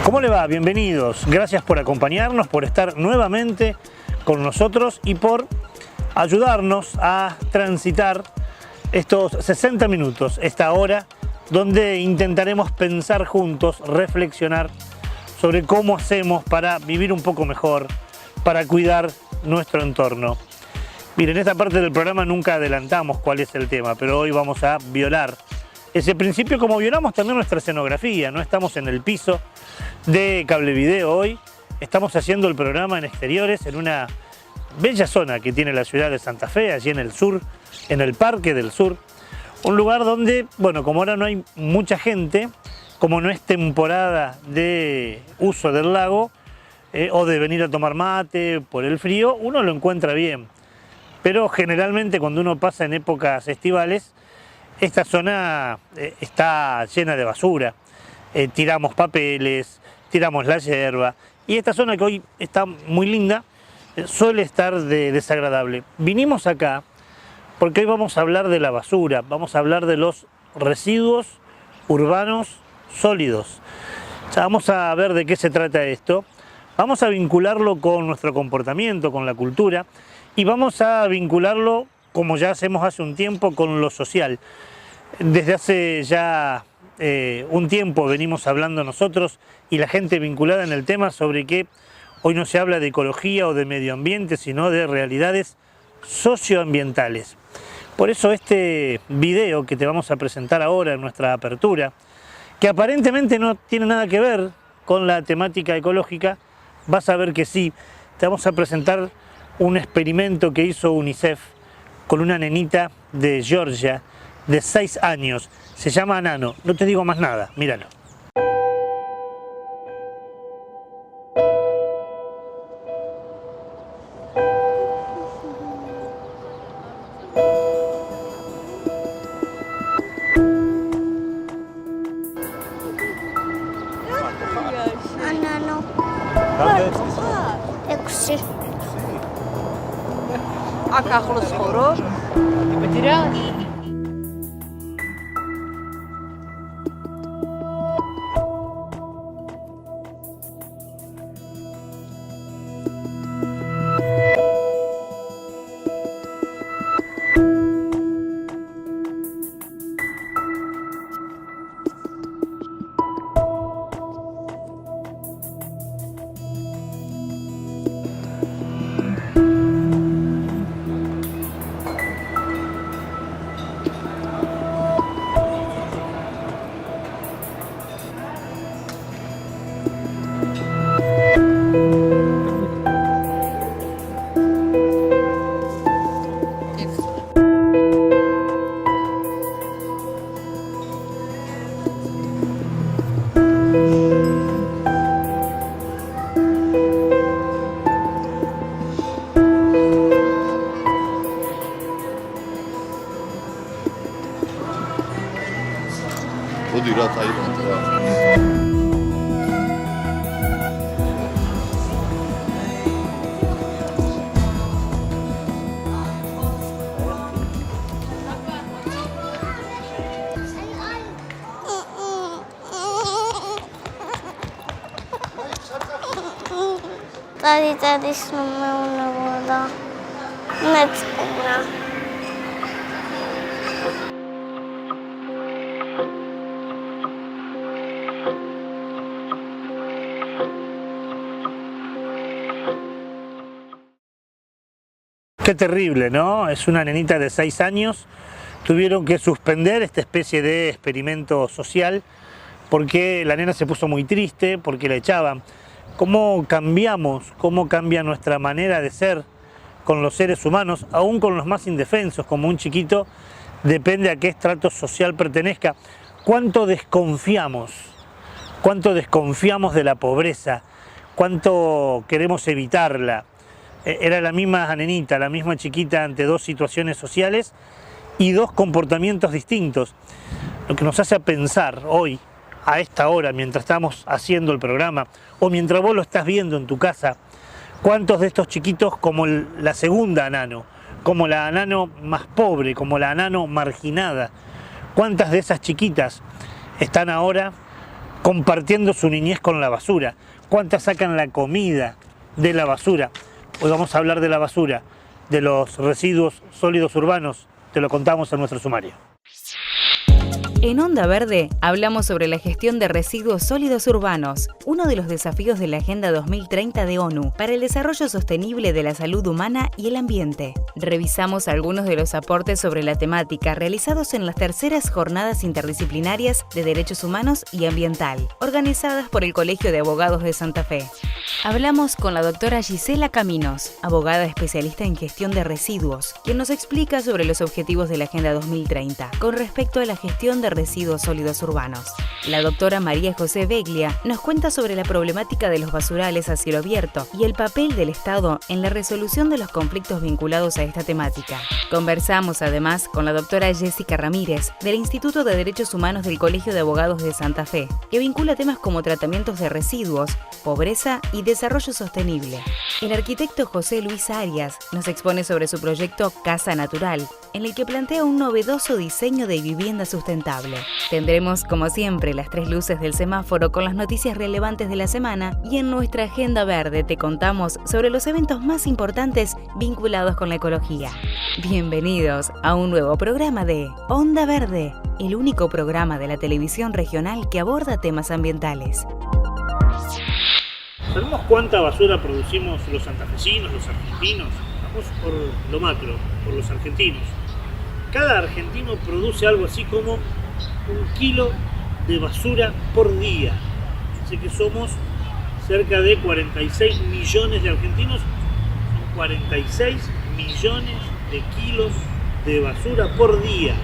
¿Cómo le va? Bienvenidos. Gracias por acompañarnos, por estar nuevamente con nosotros y por ayudarnos a transitar estos 60 minutos, esta hora, donde intentaremos pensar juntos, reflexionar sobre cómo hacemos para vivir un poco mejor, para cuidar nuestro entorno. Miren, en esta parte del programa nunca adelantamos cuál es el tema, pero hoy vamos a violar ese principio como violamos también nuestra escenografía. No estamos en el piso de Cablevideo hoy, estamos haciendo el programa en exteriores, en una bella zona que tiene la ciudad de Santa Fe, allí en el sur, en el Parque del Sur. Un lugar donde, bueno, como ahora no hay mucha gente, como no es temporada de uso del lago o de venir a tomar mate por el frío, uno lo encuentra bien. Pero generalmente cuando uno pasa en épocas estivales, esta zona está llena de basura. Tiramos papeles, tiramos la hierba. Y esta zona que hoy está muy linda, suele estar desagradable. Vinimos acá porque hoy vamos a hablar de la basura, vamos a hablar de los residuos urbanos sólidos. Ya vamos a ver de qué se trata esto. Vamos a vincularlo con nuestro comportamiento, con la cultura, y vamos a vincularlo, como ya hacemos hace un tiempo, con lo social. Desde hace ya un tiempo venimos hablando nosotros y la gente vinculada en el tema sobre que hoy no se habla de ecología o de medio ambiente, sino de realidades socioambientales. Por eso este video que te vamos a presentar ahora en nuestra apertura, que aparentemente no tiene nada que ver con la temática ecológica, vas a ver que sí. Te vamos a presentar un experimento que hizo UNICEF con una nenita de Georgia de 6 años. Se llama Nano. No te digo más nada, míralo. Nano. Eksi. Akaklı skoru. Betira. Budu irat ayıp. Tadi semua udah net semua. Qué terrible, ¿no? Es una nenita de 6 años. Tuvieron que suspender esta especie de experimento social porque la nena se puso muy triste, porque la echaban. ¿Cómo cambiamos? ¿Cómo cambia nuestra manera de ser con los seres humanos, aún con los más indefensos, como un chiquito? Depende a qué estrato social pertenezca. ¿Cuánto desconfiamos? ¿Cuánto desconfiamos de la pobreza? ¿Cuánto queremos evitarla? Era la misma nenita, la misma chiquita ante dos situaciones sociales y dos comportamientos distintos. Lo que nos hace pensar hoy, a esta hora, mientras estamos haciendo el programa, o mientras vos lo estás viendo en tu casa, cuántos de estos chiquitos, como la segunda Nano, como la Nano más pobre, como la Nano marginada, cuántas de esas chiquitas están ahora compartiendo su niñez con la basura? ¿Cuántas sacan la comida de la basura? Hoy vamos a hablar de la basura, de los residuos sólidos urbanos. Te lo contamos en nuestro sumario. En Onda Verde hablamos sobre la gestión de residuos sólidos urbanos, uno de los desafíos de la Agenda 2030 de ONU para el desarrollo sostenible de la salud humana y el ambiente. Revisamos algunos de los aportes sobre la temática realizados en las terceras jornadas interdisciplinarias de Derechos Humanos y Ambiental, organizadas por el Colegio de Abogados de Santa Fe. Hablamos con la doctora Gisela Caminos, abogada especialista en gestión de residuos, quien nos explica sobre los objetivos de la Agenda 2030 con respecto a la gestión de residuos sólidos urbanos. La doctora María José Beglia nos cuenta sobre la problemática de los basurales a cielo abierto y el papel del Estado en la resolución de los conflictos vinculados a esta temática. Conversamos además con la doctora Jessica Ramírez del Instituto de Derechos Humanos del Colegio de Abogados de Santa Fe, que vincula temas como tratamientos de residuos, pobreza y desarrollo sostenible. El arquitecto José Luis Arias nos expone sobre su proyecto Casa Natural, en el que plantea un novedoso diseño de vivienda sustentable. Tendremos, como siempre, las 3 luces del semáforo con las noticias relevantes de la semana y en nuestra Agenda Verde te contamos sobre los eventos más importantes vinculados con la ecología. Bienvenidos a un nuevo programa de Onda Verde, el único programa de la televisión regional que aborda temas ambientales. ¿Sabemos cuánta basura producimos los santafesinos, los argentinos? Vamos por lo macro, por los argentinos. Cada argentino produce algo así como 1 kilo de basura por día. Así que somos cerca de 46 millones de argentinos. Son 46 millones de kilos de basura por día.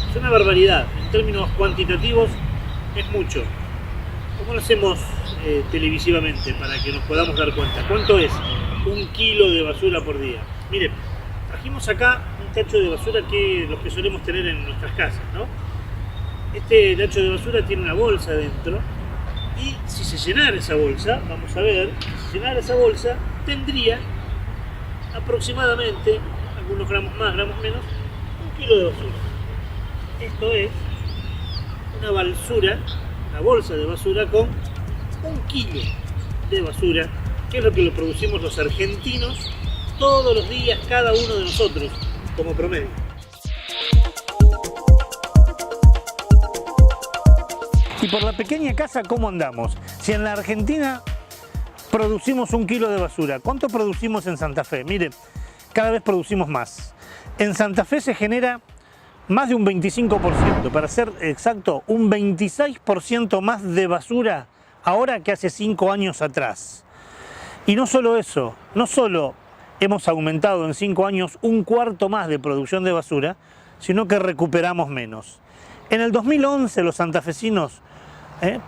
Es una barbaridad. En términos cuantitativos es mucho. ¿Cómo lo hacemos televisivamente para que nos podamos dar cuenta? ¿Cuánto es 1 kilo de basura por día? Miren, trajimos acá un tacho de basura que los que solemos tener en nuestras casas, ¿no? Este tacho de basura tiene una bolsa dentro y si se llenara esa bolsa, vamos a ver, si se llenara esa bolsa tendría aproximadamente, algunos gramos más, gramos menos, 1 kilo de basura. Esto es una bolsa de basura con 1 kilo de basura, que es lo que lo producimos los argentinos todos los días, cada uno de nosotros, como promedio. Y por la pequeña casa, ¿cómo andamos? Si en la Argentina producimos 1 kilo de basura, ¿cuánto producimos en Santa Fe? Mire, cada vez producimos más. En Santa Fe se genera más de un 25%, para ser exacto, un 26% más de basura ahora que hace 5 años atrás. Y no solo eso, no solo hemos aumentado en 5 años 1/4 más de producción de basura, sino que recuperamos menos. En el 2011 los santafesinos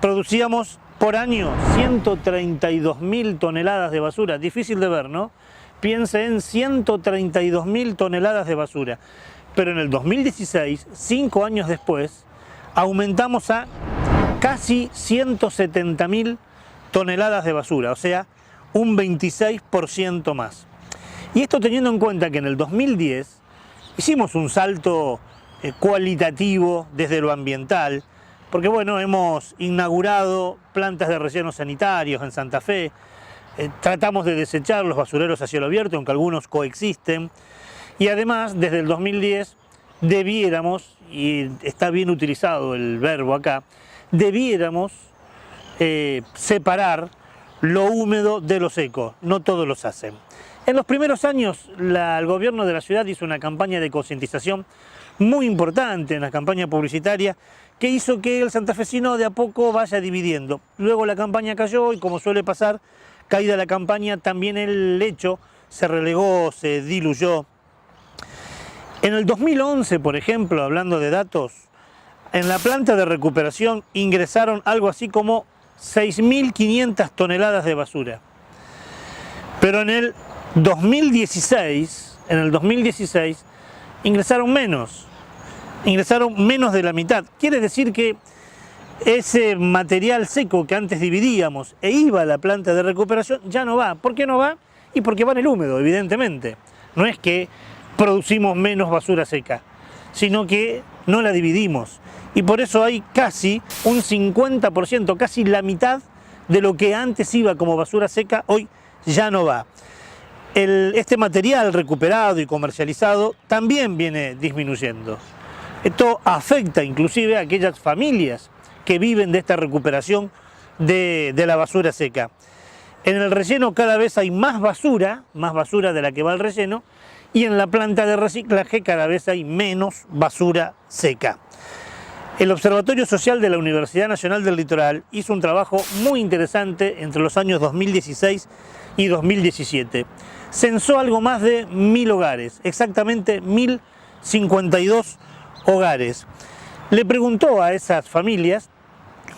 producíamos por año 132.000 toneladas de basura. Difícil de ver, ¿no? Piense en 132.000 toneladas de basura. Pero en el 2016, 5 años después, aumentamos a casi 170.000 toneladas de basura, o sea, un 26% más. Y esto teniendo en cuenta que en el 2010 hicimos un salto cualitativo desde lo ambiental, porque bueno, hemos inaugurado plantas de relleno sanitarios en Santa Fe, tratamos de desechar los basureros a cielo abierto, aunque algunos coexisten, y además desde el 2010 debiéramos, y está bien utilizado el verbo acá, debiéramos separar lo húmedo de lo seco, no todos los hacen. En los primeros años el gobierno de la ciudad hizo una campaña de concientización muy importante, una campaña publicitaria que hizo que el santafesino de a poco vaya dividiendo. Luego la campaña cayó y, como suele pasar, caída la campaña, también el hecho se relegó, se diluyó. En el 2011, por ejemplo, hablando de datos, en la planta de recuperación ingresaron algo así como 6.500 toneladas de basura. Pero en el 2016 ingresaron menos de la mitad. Quiere decir que ese material seco que antes dividíamos e iba a la planta de recuperación ya no va. ¿Por qué no va? Y porque va en el húmedo, evidentemente. No es que producimos menos basura seca, sino que no la dividimos. y por eso hay casi un 50%, casi la mitad de lo que antes iba como basura seca, hoy ya no va. Este material recuperado y comercializado también viene disminuyendo. Esto afecta inclusive a aquellas familias que viven de esta recuperación de la basura seca. En el relleno cada vez hay más basura de la que va al relleno, y en la planta de reciclaje cada vez hay menos basura seca. El Observatorio Social de la Universidad Nacional del Litoral hizo un trabajo muy interesante entre los años 2016 y 2017. Censó algo más de 1000 hogares, exactamente 1052 hogares. Le preguntó a esas familias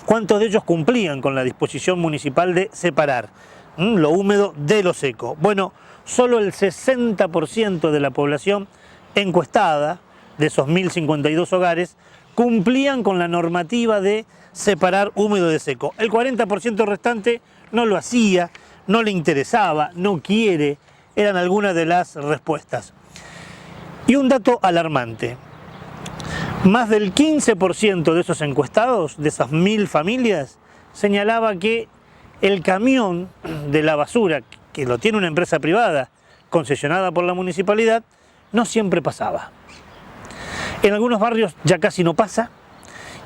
cuántos de ellos cumplían con la disposición municipal de separar lo húmedo de lo seco. Bueno, solo el 60% de la población encuestada, de esos 1052 hogares, cumplían con la normativa de separar húmedo de seco. El 40% restante no lo hacía, no le interesaba, no quiere, eran algunas de las respuestas. Y un dato alarmante: más del 15% de esos encuestados, de esas 1000 familias, señalaba que el camión de la basura, que lo tiene una empresa privada concesionada por la municipalidad, no siempre pasaba. En algunos barrios ya casi no pasa,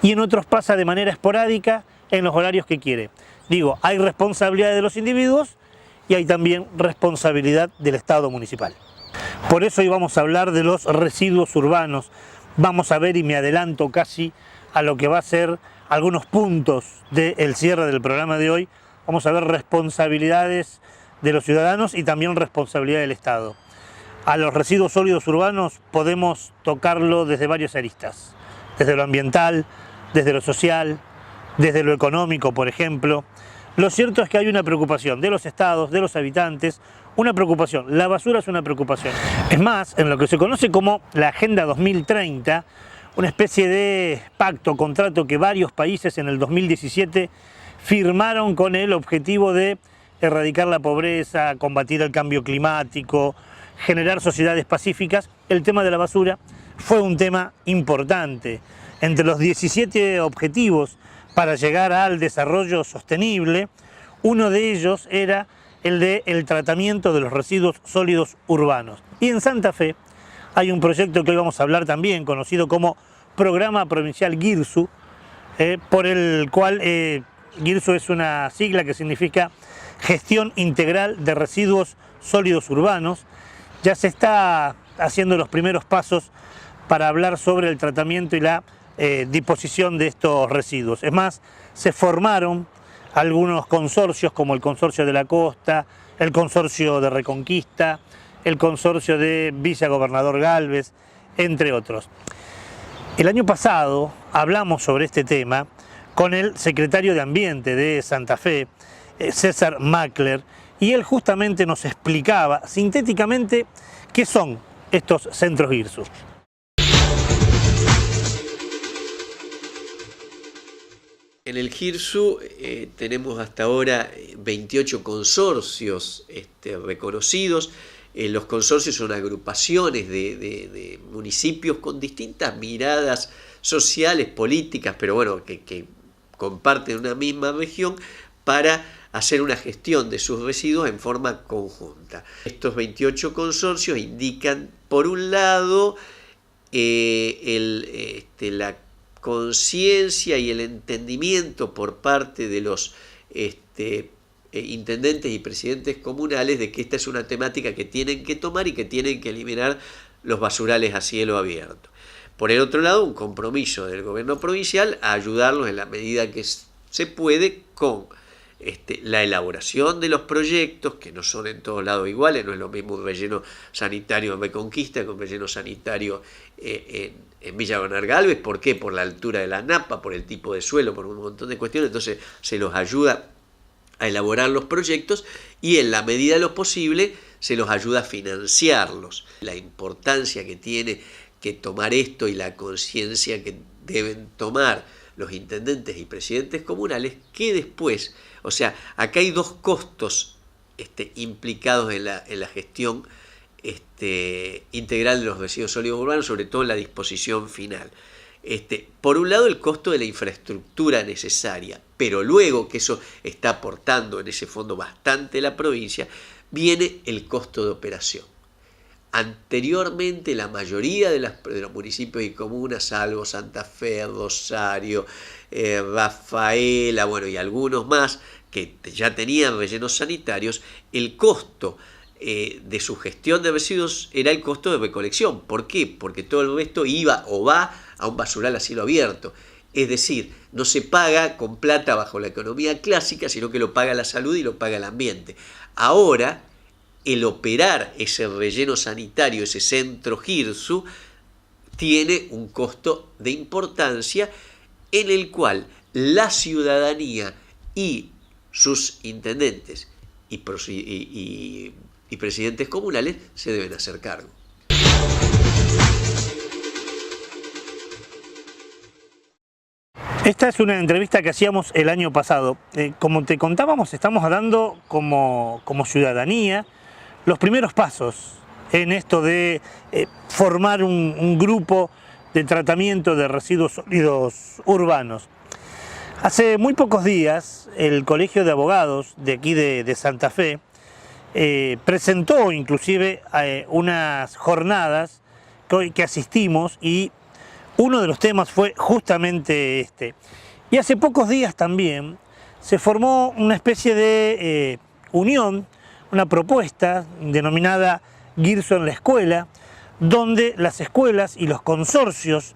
y en otros pasa de manera esporádica en los horarios que quiere. Digo, hay responsabilidad de los individuos y hay también responsabilidad del Estado municipal. Por eso hoy vamos a hablar de los residuos urbanos. Vamos a ver, y me adelanto casi a lo que va a ser algunos puntos del cierre del programa de hoy, vamos a ver responsabilidades de los ciudadanos y también responsabilidad del Estado. A los residuos sólidos urbanos podemos tocarlo desde varias aristas, desde lo ambiental, desde lo social, desde lo económico, por ejemplo. Lo cierto es que hay una preocupación de los estados, de los habitantes, una preocupación. La basura es una preocupación. Es más, en lo que se conoce como la Agenda 2030, una especie de pacto, contrato que varios países en el 2017 firmaron con el objetivo de erradicar la pobreza, combatir el cambio climático, generar sociedades pacíficas. El tema de la basura fue un tema importante. Entre los 17 objetivos para llegar al desarrollo sostenible, uno de ellos era el del tratamiento de los residuos sólidos urbanos. Y en Santa Fe hay un proyecto que hoy vamos a hablar también, conocido como Programa Provincial GIRSU, por el cual GIRSU es una sigla que significa Gestión Integral de Residuos Sólidos Urbanos. Ya se está haciendo los primeros pasos para hablar sobre el tratamiento y la disposición de estos residuos. Es más, se formaron algunos consorcios como el Consorcio de la Costa, el Consorcio de Reconquista, el Consorcio de Villa Gobernador Galvez, entre otros. El año pasado hablamos sobre este tema con el secretario de Ambiente de Santa Fe, César Mackler, y él justamente nos explicaba sintéticamente qué son estos centros GIRSU. En el GIRSU tenemos hasta ahora 28 consorcios reconocidos. Los consorcios son agrupaciones de municipios con distintas miradas sociales, políticas, pero bueno, que comparten una misma región para hacer una gestión de sus residuos en forma conjunta. Estos 28 consorcios indican, por un lado, la conciencia y el entendimiento por parte de los intendentes y presidentes comunales de que esta es una temática que tienen que tomar y que tienen que eliminar los basurales a cielo abierto. Por el otro lado, un compromiso del gobierno provincial a ayudarlos en la medida que se puede con la elaboración de los proyectos, que no son en todos lados iguales, no es lo mismo un relleno sanitario en Reconquista que un relleno sanitario en Villa Gobernador Galvez. ¿Por qué? Por la altura de la napa, por el tipo de suelo, por un montón de cuestiones. Entonces se los ayuda a elaborar los proyectos y en la medida de lo posible se los ayuda a financiarlos. La importancia que tiene que tomar esto y la conciencia que deben tomar los intendentes y presidentes comunales, que después, o sea, acá hay dos costos implicados en la gestión integral de los residuos sólidos urbanos, sobre todo en la disposición final. Por un lado, el costo de la infraestructura necesaria, pero luego que eso está aportando en ese fondo bastante la provincia, viene el costo de operación. Anteriormente, la mayoría de los municipios y comunas, salvo Santa Fe, Rosario, Rafaela, bueno, y algunos más que ya tenían rellenos sanitarios, el costo de su gestión de residuos era el costo de recolección. ¿Por qué? Porque todo el resto iba o va a un basural a cielo abierto. Es decir, no se paga con plata bajo la economía clásica, sino que lo paga la salud y lo paga el ambiente. Ahora, el operar ese relleno sanitario, ese centro GIRSU, tiene un costo de importancia en el cual la ciudadanía y sus intendentes y presidentes comunales se deben hacer cargo. Esta es una entrevista que hacíamos el año pasado. Como te contábamos, estamos dando como ciudadanía los primeros pasos en esto de formar un grupo de tratamiento de residuos sólidos urbanos. Hace muy pocos días el Colegio de Abogados de aquí de Santa Fe presentó inclusive unas jornadas que asistimos y uno de los temas fue justamente este. Y hace pocos días también se formó una especie de unión, una propuesta denominada GIRSU en la escuela, donde las escuelas y los consorcios,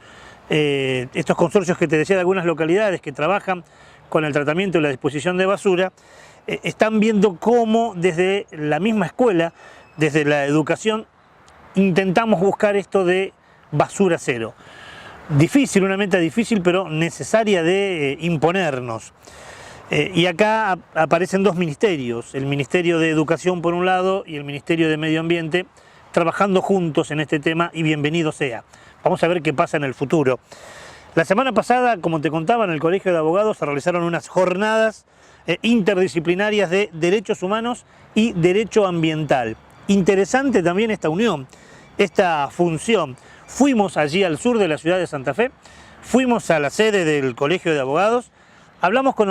estos consorcios que te decía de algunas localidades que trabajan con el tratamiento y la disposición de basura, están viendo cómo desde la misma escuela, desde la educación, intentamos buscar esto de basura cero. Difícil, una meta difícil, pero necesaria de imponernos. Y acá aparecen dos ministerios, el Ministerio de Educación por un lado y el Ministerio de Medio Ambiente, trabajando juntos en este tema y bienvenido sea. Vamos a ver qué pasa en el futuro. La semana pasada, como te contaba, en el Colegio de Abogados se realizaron unas jornadas interdisciplinarias de derechos humanos y derecho ambiental. Interesante también esta unión, esta función. Fuimos allí al sur de la ciudad de Santa Fe, fuimos a la sede del Colegio de Abogados, hablamos con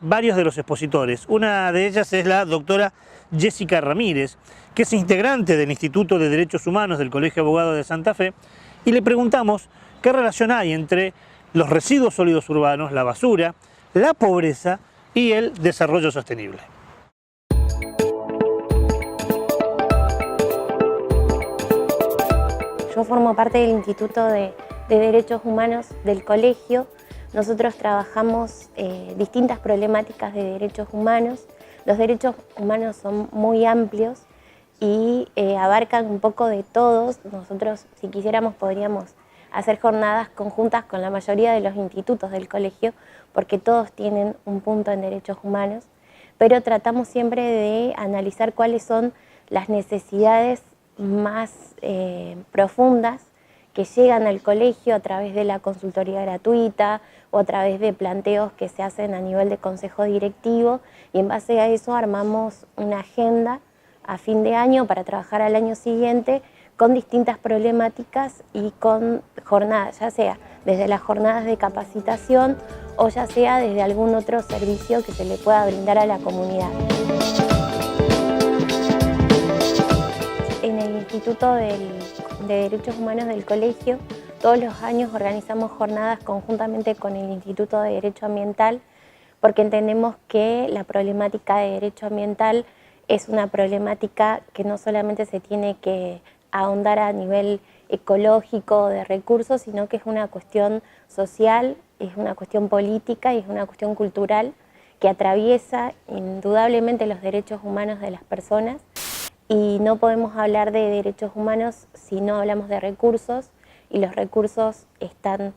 varios de los expositores. Una de ellas es la doctora Jessica Ramírez, que es integrante del Instituto de Derechos Humanos del Colegio de Abogados de Santa Fe, y le preguntamos qué relación hay entre los residuos sólidos urbanos, la basura, la pobreza y el desarrollo sostenible. Yo formo parte del Instituto de Derechos Humanos del colegio. Nosotros trabajamos distintas problemáticas de derechos humanos. Los derechos humanos son muy amplios y abarcan un poco de todos. Nosotros, si quisiéramos, podríamos hacer jornadas conjuntas con la mayoría de los institutos del colegio, porque todos tienen un punto en derechos humanos, pero tratamos siempre de analizar cuáles son las necesidades más profundas que llegan al colegio a través de la consultoría gratuita o a través de planteos que se hacen a nivel de consejo directivo, y en base a eso armamos una agenda a fin de año para trabajar al año siguiente con distintas problemáticas y con jornadas, ya sea desde las jornadas de capacitación o ya sea desde algún otro servicio que se le pueda brindar a la comunidad. En el Instituto de Derechos Humanos del colegio, todos los años organizamos jornadas conjuntamente con el Instituto de Derecho Ambiental, porque entendemos que la problemática de derecho ambiental es una problemática que no solamente se tiene que ahondar a nivel ecológico de recursos, sino que es una cuestión social, es una cuestión política y es una cuestión cultural que atraviesa indudablemente los derechos humanos de las personas. Y no podemos hablar de derechos humanos si no hablamos de recursos, y los recursos están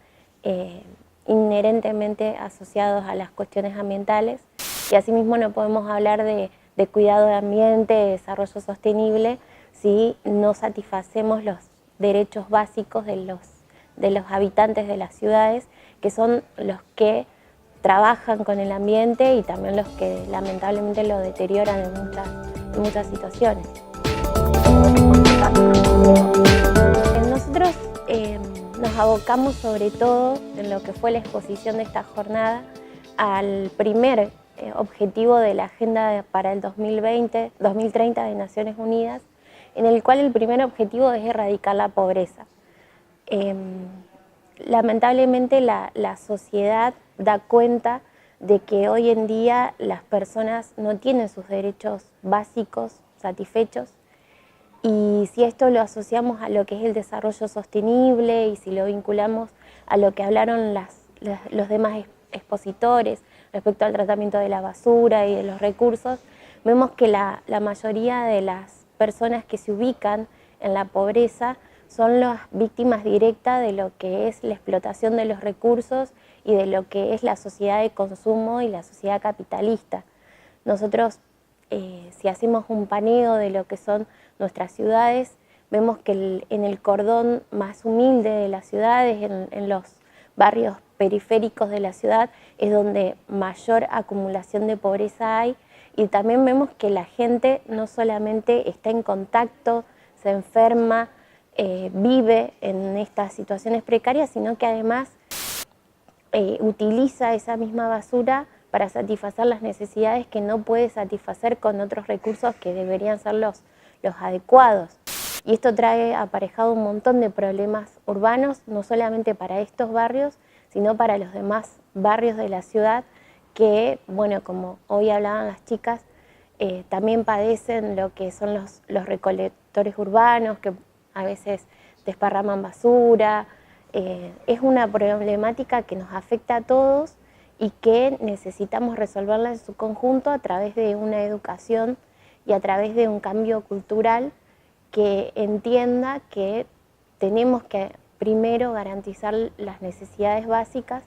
inherentemente asociados a las cuestiones ambientales, y asimismo no podemos hablar de cuidado de ambiente, de desarrollo sostenible, si no satisfacemos los derechos básicos de los habitantes de las ciudades, que son los que trabajan con el ambiente y también los que lamentablemente lo deterioran en muchas situaciones. Nosotros nos abocamos sobre todo en lo que fue la exposición de esta jornada al primer objetivo de la Agenda para el 2030 de Naciones Unidas, en el cual el primer objetivo es erradicar la pobreza. Lamentablemente la sociedad da cuenta de que hoy en día las personas no tienen sus derechos básicos satisfechos, y si esto lo asociamos a lo que es el desarrollo sostenible y si lo vinculamos a lo que hablaron los demás expositores respecto al tratamiento de la basura y de los recursos, vemos que la mayoría de las personas que se ubican en la pobreza son las víctimas directas de lo que es la explotación de los recursos y de lo que es la sociedad de consumo y la sociedad capitalista. Nosotros, si hacemos un paneo de lo que son nuestras ciudades, vemos que en el cordón más humilde de las ciudades, en los barrios periféricos de la ciudad, es donde mayor acumulación de pobreza hay, y también vemos que la gente no solamente está en contacto, se enferma, vive en estas situaciones precarias, sino que además utiliza esa misma basura para satisfacer las necesidades que no puede satisfacer con otros recursos que deberían ser los adecuados. Y esto trae aparejado un montón de problemas urbanos, no solamente para estos barrios, sino para los demás barrios de la ciudad que, bueno, como hoy hablaban las chicas, también padecen lo que son los recolectores urbanos, que a veces desparraman basura. Es una problemática que nos afecta a todos y que necesitamos resolverla en su conjunto a través de una educación y a través de un cambio cultural que entienda que tenemos que primero garantizar las necesidades básicas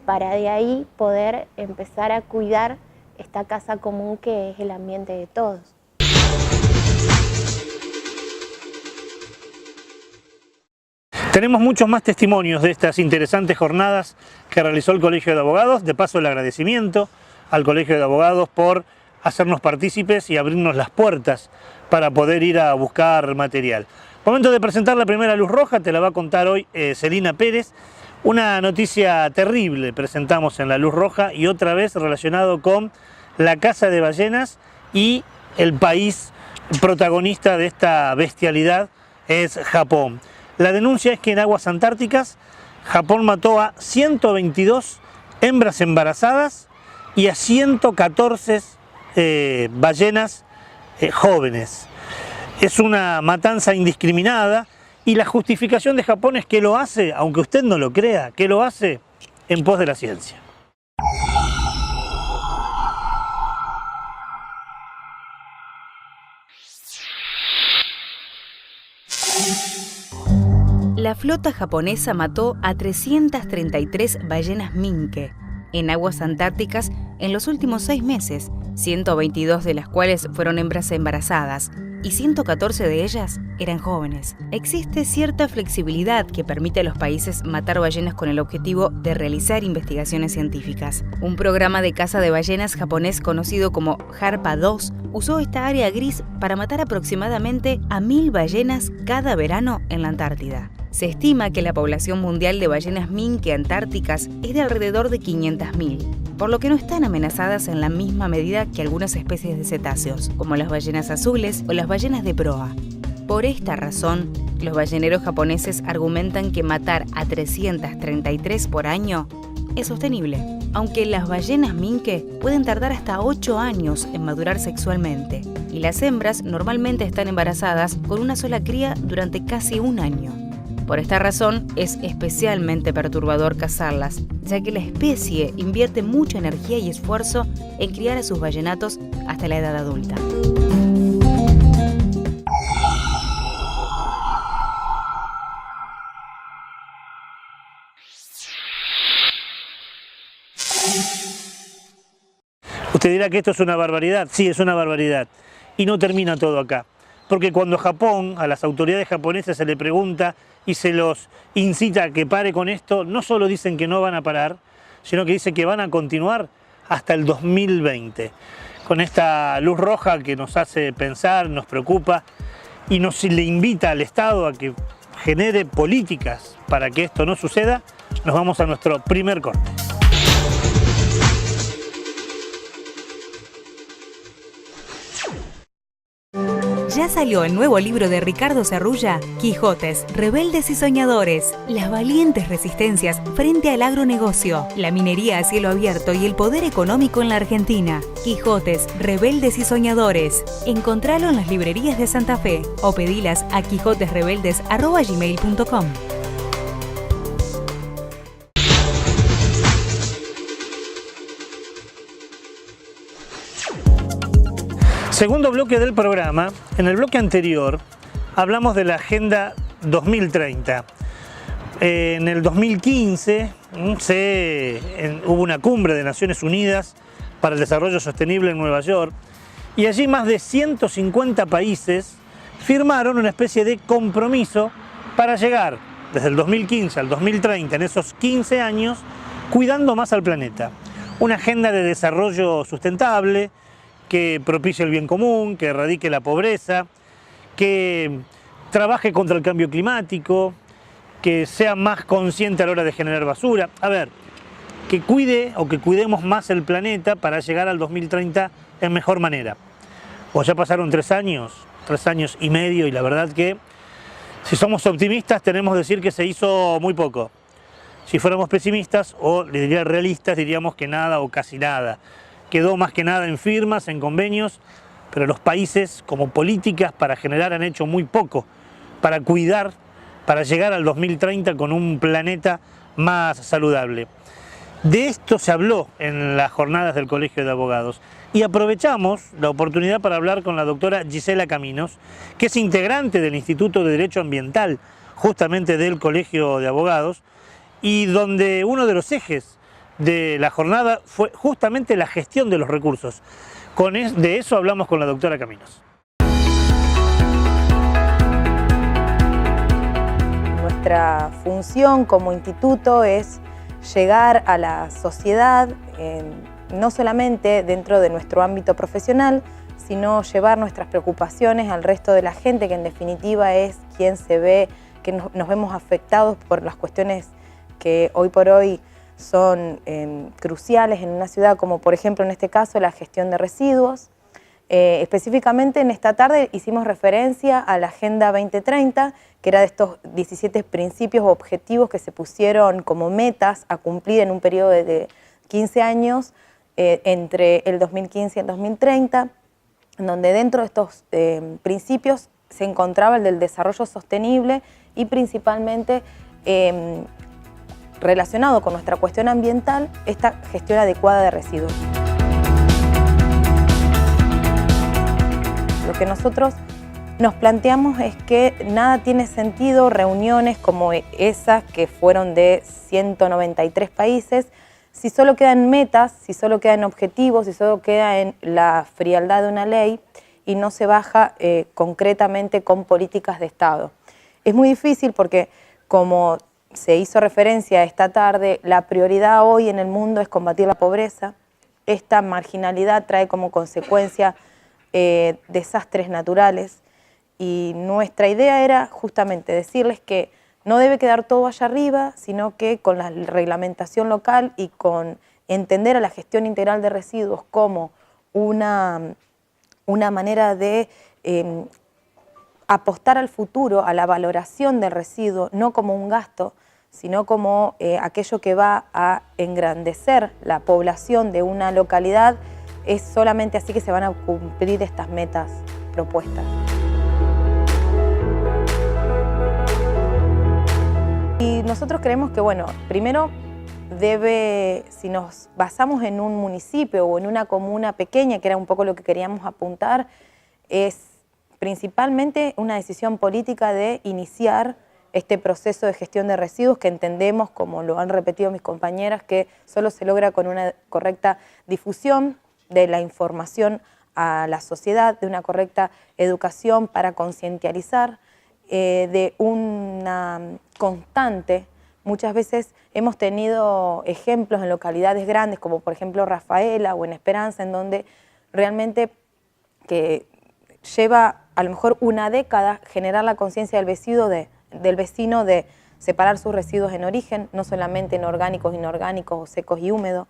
para de ahí poder empezar a cuidar esta casa común que es el ambiente de todos. Tenemos muchos más testimonios de estas interesantes jornadas que realizó el Colegio de Abogados. De paso, el agradecimiento al Colegio de Abogados por hacernos partícipes y abrirnos las puertas para poder ir a buscar material. Momento de presentar la primera luz roja, te la va a contar hoy Celina Pérez. Una noticia terrible presentamos en la luz roja y otra vez relacionado con la caza de ballenas, y el país protagonista de esta bestialidad es Japón. La denuncia es que en aguas antárticas Japón mató a 122 hembras embarazadas y a 114 ballenas jóvenes. Es una matanza indiscriminada y la justificación de Japón es que lo hace, aunque usted no lo crea, que lo hace en pos de la ciencia. La flota japonesa mató a 333 ballenas minke en aguas antárticas en los últimos 6 meses, 122 de las cuales fueron hembras embarazadas y 114 de ellas eran jóvenes. Existe cierta flexibilidad que permite a los países matar ballenas con el objetivo de realizar investigaciones científicas. Un programa de caza de ballenas japonés conocido como Harpa 2 usó esta área gris para matar aproximadamente a 1000 ballenas cada verano en la Antártida. Se estima que la población mundial de ballenas minke antárticas es de alrededor de 500.000, por lo que no están amenazadas en la misma medida que algunas especies de cetáceos, como las ballenas azules o las ballenas de proa. Por esta razón, los balleneros japoneses argumentan que matar a 333 por año es sostenible, aunque las ballenas minke pueden tardar hasta 8 años en madurar sexualmente, y las hembras normalmente están embarazadas con una sola cría durante casi un año. Por esta razón, es especialmente perturbador cazarlas, ya que la especie invierte mucha energía y esfuerzo en criar a sus ballenatos hasta la edad adulta. Usted dirá que esto es una barbaridad. Sí, es una barbaridad. Y no termina todo acá. Porque cuando Japón, a las autoridades japonesas se le pregunta y se los incita a que pare con esto, no solo dicen que no van a parar, sino que dicen que van a continuar hasta el 2020. Con esta luz roja que nos hace pensar, nos preocupa y le invita al Estado a que genere políticas para que esto no suceda, nos vamos a nuestro primer corte. Ya salió el nuevo libro de Ricardo Serrulla, Quijotes, Rebeldes y Soñadores, las valientes resistencias frente al agronegocio, la minería a cielo abierto y el poder económico en la Argentina. Quijotes, Rebeldes y Soñadores. Encontralo en las librerías de Santa Fe o pedilas a quijotesrebeldes@gmail.com. Segundo bloque del programa. En el bloque anterior hablamos de la Agenda 2030. En el 2015 hubo una cumbre de Naciones Unidas para el Desarrollo Sostenible en Nueva York y allí más de 150 países firmaron una especie de compromiso para llegar desde el 2015 al 2030, en esos 15 años, cuidando más al planeta. Una agenda de desarrollo sustentable que propicie el bien común, que erradique la pobreza, que trabaje contra el cambio climático, que sea más consciente a la hora de generar basura. A ver, que cuide o que cuidemos más el planeta para llegar al 2030 en mejor manera. Pues ya pasaron 3 años y medio, y la verdad que si somos optimistas tenemos que decir que se hizo muy poco. Si fuéramos pesimistas o le diría realistas, diríamos que nada o casi nada. Quedó más que nada en firmas, en convenios, pero los países como políticas para generar han hecho muy poco para cuidar, para llegar al 2030 con un planeta más saludable. De esto se habló en las jornadas del Colegio de Abogados y aprovechamos la oportunidad para hablar con la doctora Gisela Caminos, que es integrante del Instituto de Derecho Ambiental, justamente del Colegio de Abogados, y donde uno de los ejes de la jornada fue justamente la gestión de los recursos. De eso hablamos con la doctora Caminos. Nuestra función como instituto es llegar a la sociedad, no solamente dentro de nuestro ámbito profesional, sino llevar nuestras preocupaciones al resto de la gente, que en definitiva es quien se ve, que nos vemos afectados por las cuestiones que hoy por hoy son cruciales en una ciudad, como por ejemplo en este caso la gestión de residuos. Específicamente en esta tarde hicimos referencia a la Agenda 2030, que era de estos 17 principios o objetivos que se pusieron como metas a cumplir en un periodo de 15 años entre el 2015 y el 2030, en donde dentro de estos principios se encontraba el del desarrollo sostenible y principalmente relacionado con nuestra cuestión ambiental, esta gestión adecuada de residuos. Lo que nosotros nos planteamos es que nada tiene sentido reuniones como esas que fueron de 193 países si solo quedan metas, si solo quedan objetivos, si solo queda en la frialdad de una ley y no se baja concretamente con políticas de Estado. Es muy difícil porque, como se hizo referencia esta tarde, la prioridad hoy en el mundo es combatir la pobreza. Esta marginalidad trae como consecuencia desastres naturales y nuestra idea era justamente decirles que no debe quedar todo allá arriba, sino que con la reglamentación local y con entender a la gestión integral de residuos como una manera de apostar al futuro, a la valoración del residuo, no como un gasto, sino como aquello que va a engrandecer la población de una localidad. Es solamente así que se van a cumplir estas metas propuestas. Y nosotros creemos que, bueno, primero si nos basamos en un municipio o en una comuna pequeña, que era un poco lo que queríamos apuntar, es principalmente una decisión política de iniciar este proceso de gestión de residuos que entendemos, como lo han repetido mis compañeras, que solo se logra con una correcta difusión de la información a la sociedad, de una correcta educación para concientizar, de una constante. Muchas veces hemos tenido ejemplos en localidades grandes, como por ejemplo Rafaela o en Esperanza, en donde realmente que lleva a lo mejor una década generar la conciencia del vecino de del vecino de separar sus residuos en origen, no solamente en orgánicos, inorgánicos o secos y húmedos,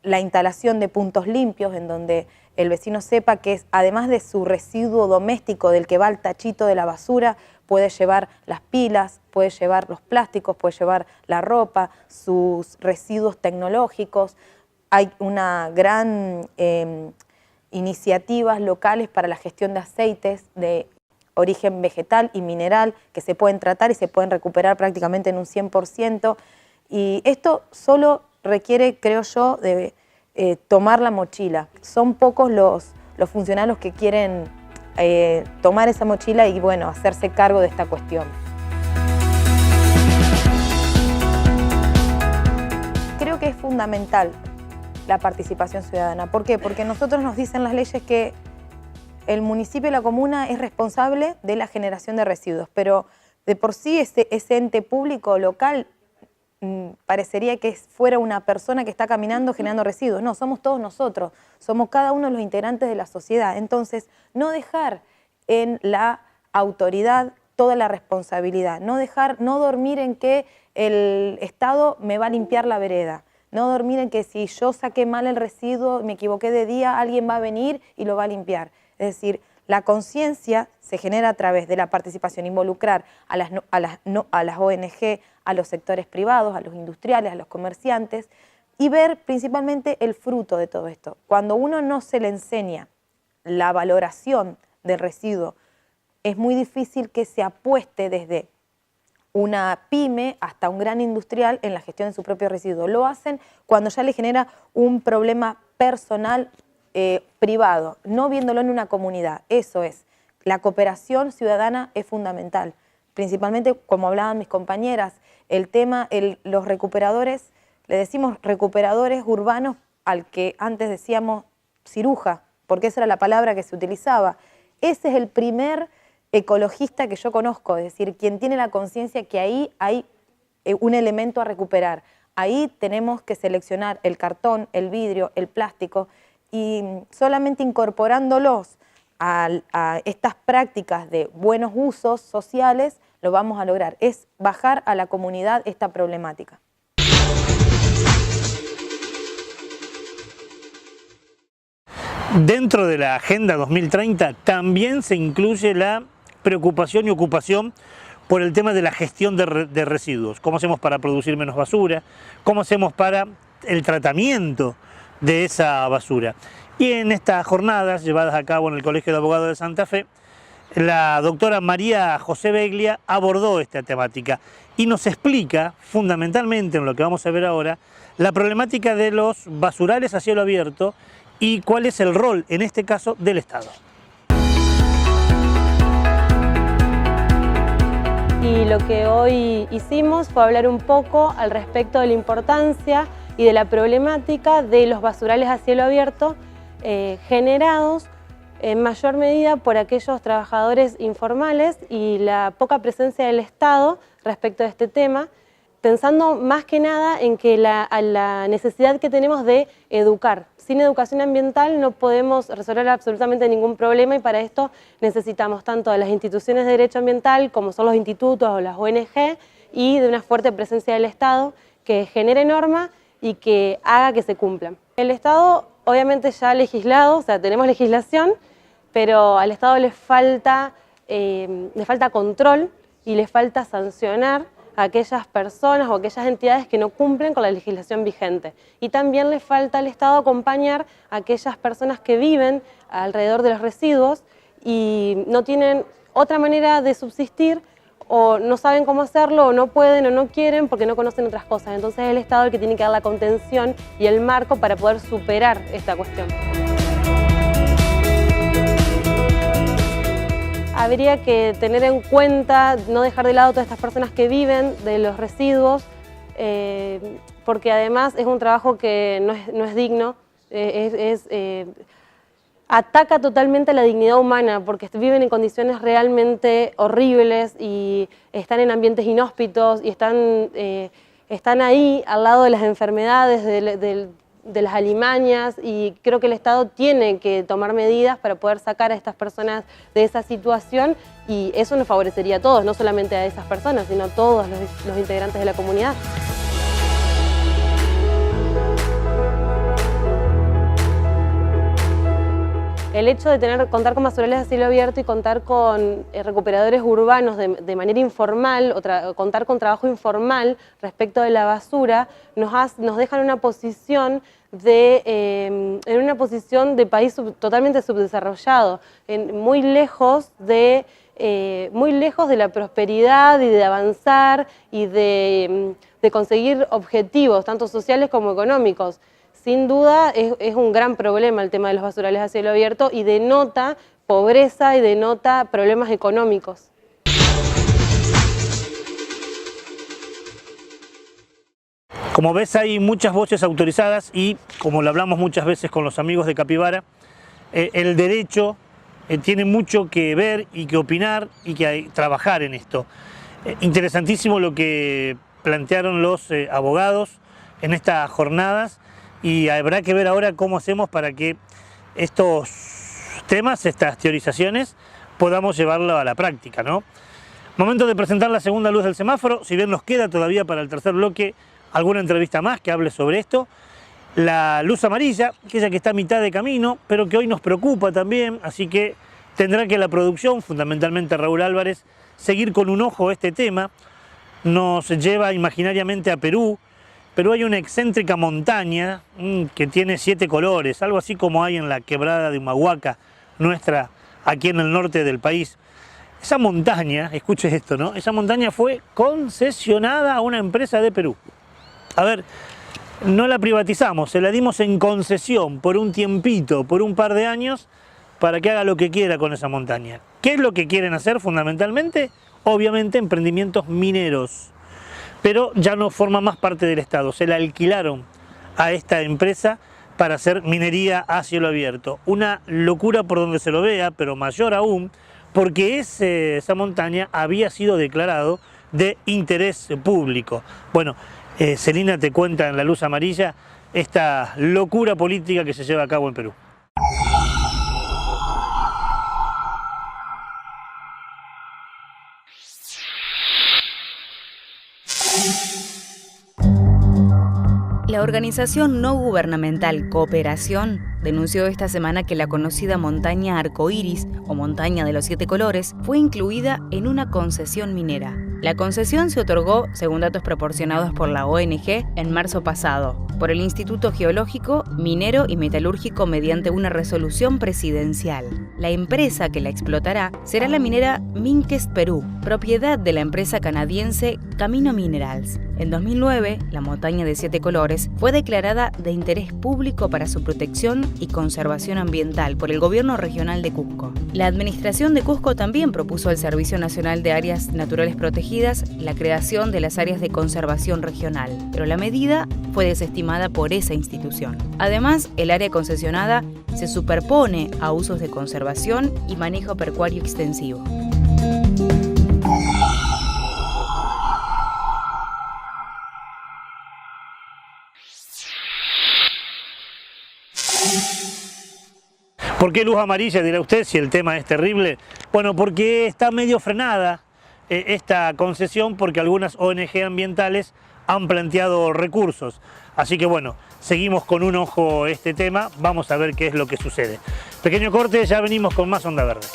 la instalación de puntos limpios en donde el vecino sepa que además de su residuo doméstico del que va al tachito de la basura, puede llevar las pilas, puede llevar los plásticos, puede llevar la ropa, sus residuos tecnológicos. Hay una gran iniciativas locales para la gestión de aceites de origen vegetal y mineral que se pueden tratar y se pueden recuperar prácticamente en un 100%. Y esto solo requiere, creo yo, de tomar la mochila. Son pocos los funcionarios que quieren tomar esa mochila y, bueno, hacerse cargo de esta cuestión. Creo que es fundamental la participación ciudadana. ¿Por qué? Porque nosotros nos dicen las leyes que el municipio y la comuna es responsable de la generación de residuos, pero de por sí ese ente público local parecería que fuera una persona que está caminando generando residuos. No, somos todos nosotros, somos cada uno de los integrantes de la sociedad. Entonces, no dejar en la autoridad toda la responsabilidad, no dormir en que el Estado me va a limpiar la vereda, no dormir en que si yo saqué mal el residuo, me equivoqué de día, alguien va a venir y lo va a limpiar. Es decir, la conciencia se genera a través de la participación, involucrar a las ONG, a los sectores privados, a los industriales, a los comerciantes, y ver principalmente el fruto de todo esto. Cuando uno no se le enseña la valoración del residuo, es muy difícil que se apueste desde una pyme hasta un gran industrial en la gestión de su propio residuo. Lo hacen cuando ya le genera un problema personal privado, no viéndolo en una comunidad. Eso es, la cooperación ciudadana es fundamental. Principalmente, como hablaban mis compañeras, el tema, los recuperadores, le decimos recuperadores urbanos al que antes decíamos ciruja, porque esa era la palabra que se utilizaba. Ese es el primer ecologista que yo conozco, es decir, quien tiene la conciencia que ahí hay un elemento a recuperar. Ahí tenemos que seleccionar el cartón, el vidrio, el plástico, y solamente incorporándolos a estas prácticas de buenos usos sociales lo vamos a lograr. Es bajar a la comunidad esta problemática. Dentro de la Agenda 2030 también se incluye la preocupación y ocupación por el tema de la gestión de residuos. ¿Cómo hacemos para producir menos basura? ¿Cómo hacemos para el tratamiento de esa basura? Y en estas jornadas llevadas a cabo en el Colegio de Abogados de Santa Fe, la doctora María José Beglia abordó esta temática y nos explica, fundamentalmente en lo que vamos a ver ahora, la problemática de los basurales a cielo abierto y cuál es el rol, en este caso, del Estado. Y lo que hoy hicimos fue hablar un poco al respecto de la importancia y de la problemática de los basurales a cielo abierto generados en mayor medida por aquellos trabajadores informales y la poca presencia del Estado respecto de este tema, pensando más que nada en que la necesidad que tenemos de educar. Sin educación ambiental no podemos resolver absolutamente ningún problema y para esto necesitamos tanto de las instituciones de derecho ambiental como son los institutos o las ONG y de una fuerte presencia del Estado que genere norma y que haga que se cumplan. El Estado obviamente ya ha legislado, o sea, tenemos legislación, pero al Estado le falta control y le falta sancionar a aquellas personas o aquellas entidades que no cumplen con la legislación vigente. Y también le falta al Estado acompañar a aquellas personas que viven alrededor de los residuos y no tienen otra manera de subsistir o no saben cómo hacerlo, o no pueden o no quieren porque no conocen otras cosas. Entonces es el Estado el que tiene que dar la contención y el marco para poder superar esta cuestión. Habría que tener en cuenta, no dejar de lado todas estas personas que viven de los residuos, porque además es un trabajo que no es digno, ataca totalmente la dignidad humana porque viven en condiciones realmente horribles y están en ambientes inhóspitos y están ahí al lado de las enfermedades, las alimañas, y creo que el Estado tiene que tomar medidas para poder sacar a estas personas de esa situación, y eso nos favorecería a todos, no solamente a esas personas, sino a todos los integrantes de la comunidad. El hecho de contar con basurales a cielo abierto y contar con recuperadores urbanos de manera informal, contar con trabajo informal respecto de la basura, nos deja en una posición de país totalmente subdesarrollado, muy lejos de la prosperidad y de avanzar y de conseguir objetivos, tanto sociales como económicos. Sin duda es un gran problema el tema de los basurales a cielo abierto y denota pobreza y denota problemas económicos. Como ves, hay muchas voces autorizadas y, como lo hablamos muchas veces con los amigos de Capibara, el derecho tiene mucho que ver y que opinar y que trabajar en esto. Interesantísimo lo que plantearon los abogados en estas jornadas, y habrá que ver ahora cómo hacemos para que estos temas, estas teorizaciones, podamos llevarlo a la práctica, ¿no? Momento de presentar la segunda luz del semáforo. Si bien nos queda todavía para el tercer bloque alguna entrevista más que hable sobre esto. La luz amarilla, aquella que está a mitad de camino, pero que hoy nos preocupa también, así que tendrá que la producción, fundamentalmente Raúl Álvarez, seguir con un ojo este tema. Nos lleva imaginariamente a Perú. Pero hay una excéntrica montaña que tiene 7 colores, algo así como hay en la quebrada de Humahuaca, nuestra, aquí en el norte del país. Esa montaña, escuche esto, ¿no? Esa montaña fue concesionada a una empresa de Perú. A ver, no la privatizamos, se la dimos en concesión por un tiempito, por un par de años, para que haga lo que quiera con esa montaña. ¿Qué es lo que quieren hacer fundamentalmente? Obviamente emprendimientos mineros. Pero ya no forma más parte del Estado, se la alquilaron a esta empresa para hacer minería a cielo abierto. Una locura por donde se lo vea, pero mayor aún, porque esa montaña había sido declarado de interés público. Bueno, Celina te cuenta en La Luz Amarilla esta locura política que se lleva a cabo en Perú. La organización no gubernamental Cooperación denunció esta semana que la conocida montaña Arcoíris, o montaña de los 7 colores, fue incluida en una concesión minera. La concesión se otorgó, según datos proporcionados por la ONG, en marzo pasado, por el Instituto Geológico, Minero y Metalúrgico mediante una resolución presidencial. La empresa que la explotará será la minera Minkes Perú, propiedad de la empresa canadiense Camino Minerals. En 2009, la montaña de 7 colores fue declarada de interés público para su protección y conservación ambiental por el Gobierno Regional de Cusco. La Administración de Cusco también propuso al Servicio Nacional de Áreas Naturales Protegidas la creación de las áreas de conservación regional, pero la medida fue desestimada por esa institución. Además, el área concesionada se superpone a usos de conservación y manejo pecuario extensivo. ¿Por qué luz amarilla, dirá usted, si el tema es terrible? Bueno, porque está medio frenada esta concesión, porque algunas ONG ambientales han planteado recursos. Así que bueno, seguimos con un ojo este tema, vamos a ver qué es lo que sucede. Pequeño corte, ya venimos con más Onda Verde.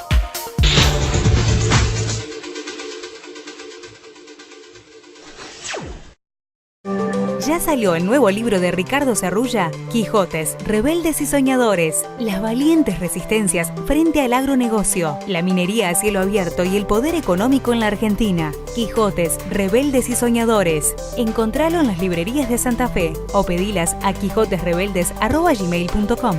Ya salió el nuevo libro de Ricardo Serrulla, Quijotes, Rebeldes y Soñadores. Las valientes resistencias frente al agronegocio, la minería a cielo abierto y el poder económico en la Argentina. Quijotes, Rebeldes y Soñadores. Encontralo en las librerías de Santa Fe o pedilas a quijotesrebeldes@gmail.com.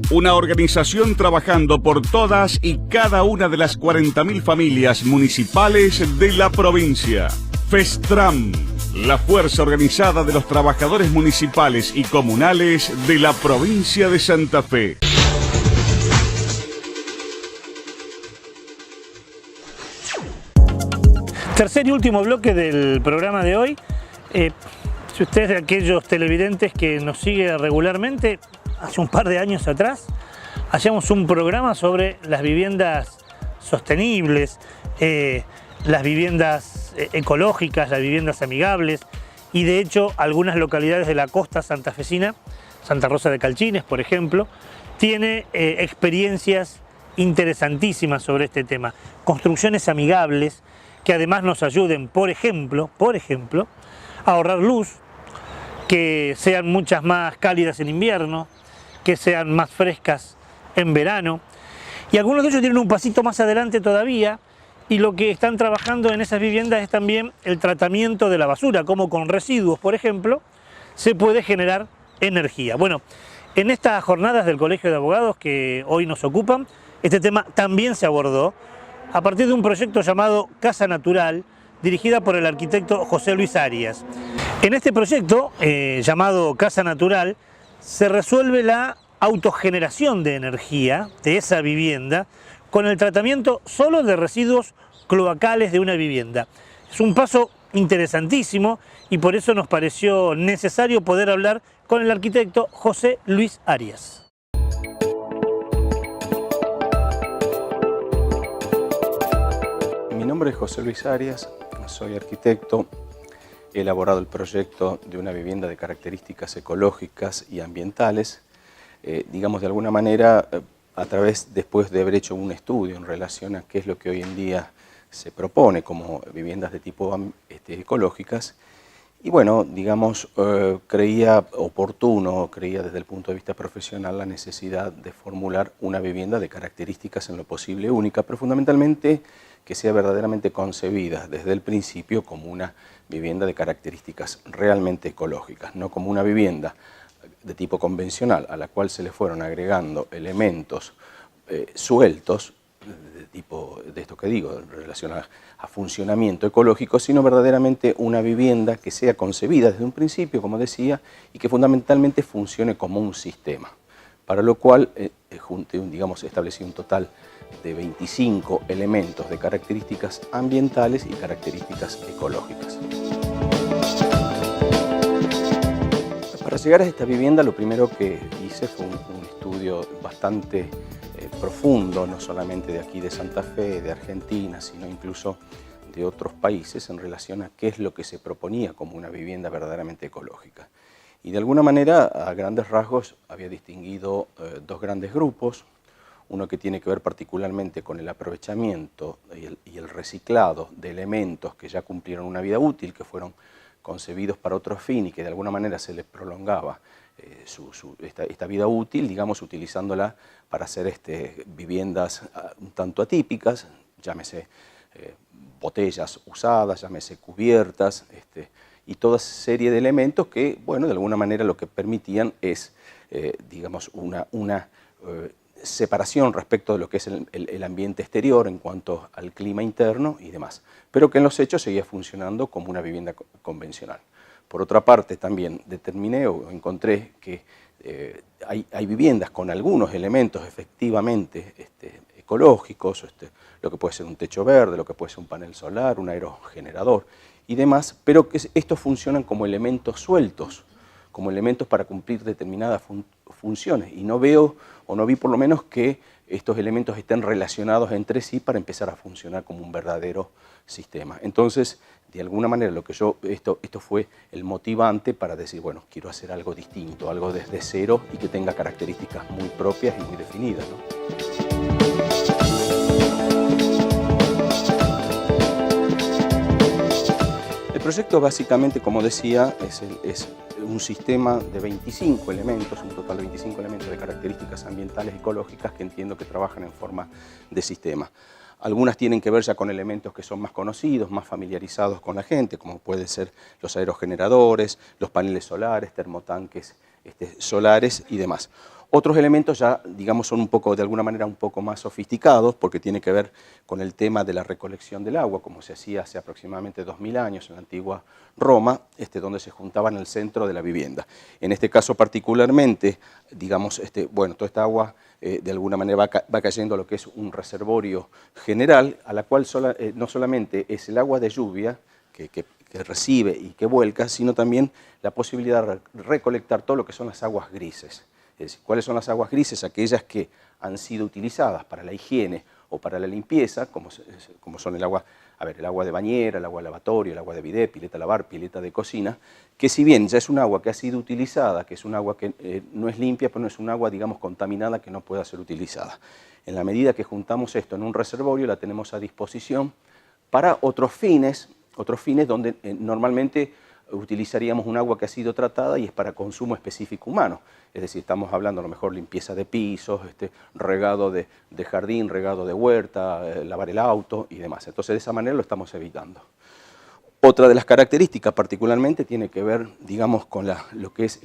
Una organización trabajando por todas y cada una de las 40.000 familias municipales de la provincia. FESTRAM, la fuerza organizada de los trabajadores municipales y comunales de la provincia de Santa Fe. Tercer y último bloque del programa de hoy. Si usted es de aquellos televidentes que nos sigue regularmente, hace un par de años atrás hacíamos un programa sobre las viviendas sostenibles, las viviendas ecológicas, las viviendas amigables, y de hecho algunas localidades de la costa santafesina, Santa Rosa de Calchines por ejemplo, tiene experiencias interesantísimas sobre este tema. Construcciones amigables que además nos ayuden, por ejemplo, a ahorrar luz, que sean muchas más cálidas en invierno, que sean más frescas en verano. Y algunos de ellos tienen un pasito más adelante todavía, y lo que están trabajando en esas viviendas es también el tratamiento de la basura, como con residuos, por ejemplo, se puede generar energía. Bueno, en estas jornadas del Colegio de Abogados que hoy nos ocupan, este tema también se abordó a partir de un proyecto llamado Casa Natural, dirigida por el arquitecto José Luis Arias. En este proyecto, llamado Casa Natural, se resuelve la autogeneración de energía de esa vivienda con el tratamiento solo de residuos cloacales de una vivienda. Es un paso interesantísimo y por eso nos pareció necesario poder hablar con el arquitecto José Luis Arias. Mi nombre es José Luis Arias, soy arquitecto, he elaborado el proyecto de una vivienda de características ecológicas y ambientales, digamos de alguna manera después de haber hecho un estudio en relación a qué es lo que hoy en día se propone como viviendas de tipo ecológicas. Y bueno, digamos, creía oportuno, creía desde el punto de vista profesional la necesidad de formular una vivienda de características en lo posible única, pero fundamentalmente que sea verdaderamente concebida desde el principio como una vivienda de características realmente ecológicas, no como una vivienda de tipo convencional a la cual se le fueron agregando elementos sueltos, de esto que digo, en relación a funcionamiento ecológico, sino verdaderamente una vivienda que sea concebida desde un principio, como decía, y que fundamentalmente funcione como un sistema, para lo cual establecí un total de 25 elementos de características ambientales y características ecológicas. Para llegar a esta vivienda lo primero que hice fue un estudio bastante profundo, no solamente de aquí de Santa Fe, de Argentina, sino incluso de otros países en relación a qué es lo que se proponía como una vivienda verdaderamente ecológica. Y de alguna manera, a grandes rasgos, había distinguido dos grandes grupos, uno que tiene que ver particularmente con el aprovechamiento y el reciclado de elementos que ya cumplieron una vida útil, que fueron concebidos para otro fin y que de alguna manera se les prolongaba esta vida útil, digamos, utilizándola para hacer viviendas un tanto atípicas, llámese botellas usadas, llámese cubiertas, y toda serie de elementos que, bueno, de alguna manera lo que permitían es, digamos, una separación respecto de lo que es el ambiente exterior en cuanto al clima interno y demás, pero que en los hechos seguía funcionando como una vivienda convencional. Por otra parte, también determiné o encontré que hay viviendas con algunos elementos efectivamente ecológicos, lo que puede ser un techo verde, lo que puede ser un panel solar, un aerogenerador y demás, pero que estos funcionan como elementos sueltos, como elementos para cumplir determinadas funciones. Y no veo, o no vi por lo menos, que estos elementos estén relacionados entre sí para empezar a funcionar como un verdadero sistema. Entonces, de alguna manera, esto fue el motivante para decir, bueno, quiero hacer algo distinto, algo desde cero y que tenga características muy propias y muy definidas, ¿no? El proyecto básicamente, como decía, es un sistema de 25 elementos, un total de 25 elementos de características ambientales y ecológicas que entiendo que trabajan en forma de sistema. Algunas tienen que ver ya con elementos que son más conocidos, más familiarizados con la gente, como pueden ser los aerogeneradores, los paneles solares, termotanques solares y demás. Otros elementos ya, digamos, son de alguna manera un poco más sofisticados porque tiene que ver con el tema de la recolección del agua, como se hacía hace aproximadamente 2000 años en la antigua Roma, donde se juntaban en el centro de la vivienda. En este caso particularmente, digamos, bueno, toda esta agua de alguna manera va cayendo a lo que es un reservorio general, a la cual no solamente es el agua de lluvia que recibe y que vuelca, sino también la posibilidad de recolectar todo lo que son las aguas grises. Es decir, ¿cuáles son las aguas grises? Aquellas que han sido utilizadas para la higiene o para la limpieza, como son el agua de bañera, el agua de lavatorio, el agua de bidet, pileta de lavar, pileta de cocina, que si bien ya es un agua que ha sido utilizada, que es un agua que no es limpia, pero no es un agua, digamos, contaminada que no pueda ser utilizada. En la medida que juntamos esto en un reservorio, la tenemos a disposición para otros fines donde normalmente utilizaríamos un agua que ha sido tratada y es para consumo específico humano. Es decir, estamos hablando a lo mejor limpieza de pisos, regado de jardín, regado de huerta, lavar el auto y demás. Entonces de esa manera lo estamos evitando. Otra de las características particularmente tiene que ver, digamos, con lo que es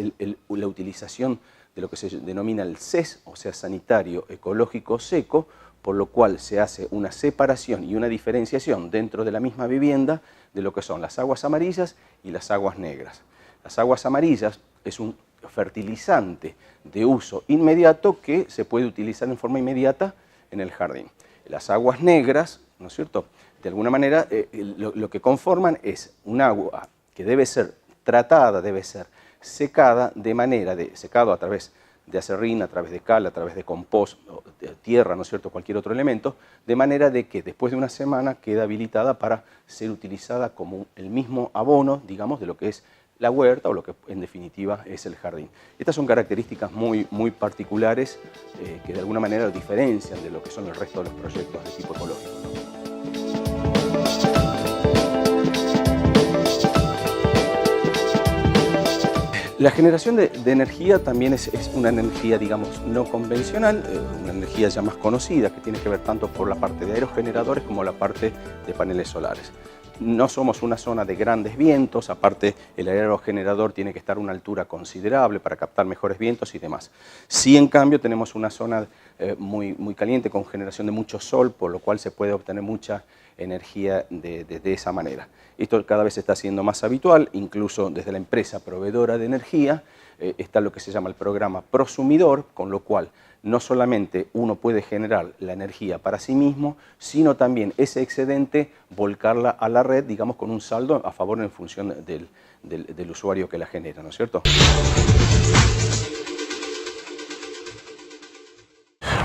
la utilización de lo que se denomina el SES, o sea, sanitario ecológico seco, por lo cual se hace una separación y una diferenciación dentro de la misma vivienda de lo que son las aguas amarillas y las aguas negras. Las aguas amarillas es un fertilizante de uso inmediato que se puede utilizar en forma inmediata en el jardín. Las aguas negras, ¿no es cierto?, de alguna manera lo que conforman es un agua que debe ser tratada, debe ser secada de manera de secado a través de acerrín, a través de cal, a través de compost, de tierra, ¿no es cierto?, cualquier otro elemento, de manera de que después de una semana queda habilitada para ser utilizada como el mismo abono, digamos, de lo que es la huerta o lo que en definitiva es el jardín. Estas son características muy particulares que de alguna manera lo diferencian de lo que son el resto de los proyectos de tipo ecológico, ¿no? La generación de energía también es una energía, digamos, no convencional, una energía ya más conocida, que tiene que ver tanto por la parte de aerogeneradores como la parte de paneles solares. No somos una zona de grandes vientos, aparte el aerogenerador tiene que estar a una altura considerable para captar mejores vientos y demás. Sí, en cambio, tenemos una zona muy caliente con generación de mucho sol, por lo cual se puede obtener mucha energía de esa manera. Esto cada vez está siendo más habitual, incluso desde la empresa proveedora de energía está lo que se llama el programa prosumidor, con lo cual no solamente uno puede generar la energía para sí mismo, sino también ese excedente volcarla a la red, digamos, con un saldo a favor en función del usuario que la genera, ¿no es cierto?